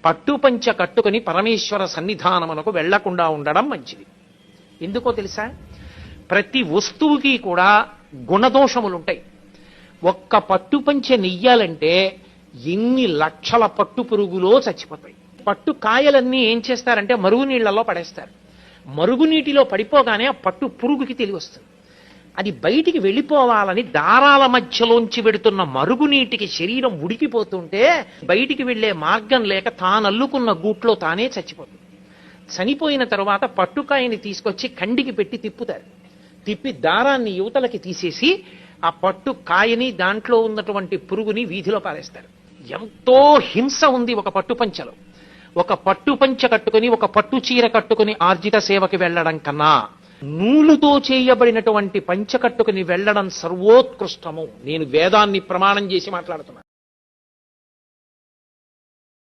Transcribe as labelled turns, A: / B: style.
A: పట్టుపంచ కట్టుకుని పరమేశ్వర సన్నిధానమునకు వెళ్లకుండా ఉండడం మంచిది. ఎందుకో తెలుసా? ప్రతి వస్తువుకి కూడా గుణదోషములుంటాయి. ఒక్క పట్టుపంచ నెయ్యాలంటే ఎన్ని లక్షల పట్టు పురుగులో చచ్చిపోతాయి. పట్టు కాయలన్నీ ఏం చేస్తారంటే మరుగునీళ్లలో పడేస్తారు. మరుగునీటిలో పడిపోగానే ఆ పట్టు పురుగుకి తెలివి వస్తుంది. అది బయటికి వెళ్ళిపోవాలని దారాల మధ్యలోంచి వెడుతున్న మరుగునీటికి శరీరం ఉడికిపోతుంటే బయటికి వెళ్లే మార్గం లేక తానల్లుకున్న గూట్లో తానే చచ్చిపోతుంది. చనిపోయిన తరువాత పట్టుకాయని తీసుకొచ్చి కండికి పెట్టి తిప్పుతారు. తిప్పి దారాన్ని యువతలకి తీసేసి ఆ పట్టు కాయని దాంట్లో ఉన్నటువంటి పురుగుని వీధిలో పారేస్తారు. ఎంతో హింస ఉంది ఒక పట్టుపంచలో. ఒక పట్టుపంచ కట్టుకుని ఒక పట్టు చీర కట్టుకుని ఆర్జిత సేవకి వెళ్లడం కన్నా నూలుతో చేయబడినటువంటి పంచ కట్టుకుని వెళ్లడం సర్వోత్కృష్టము. నేను వేదాన్ని ప్రమాణం చేసి మాట్లాడుతున్నాను.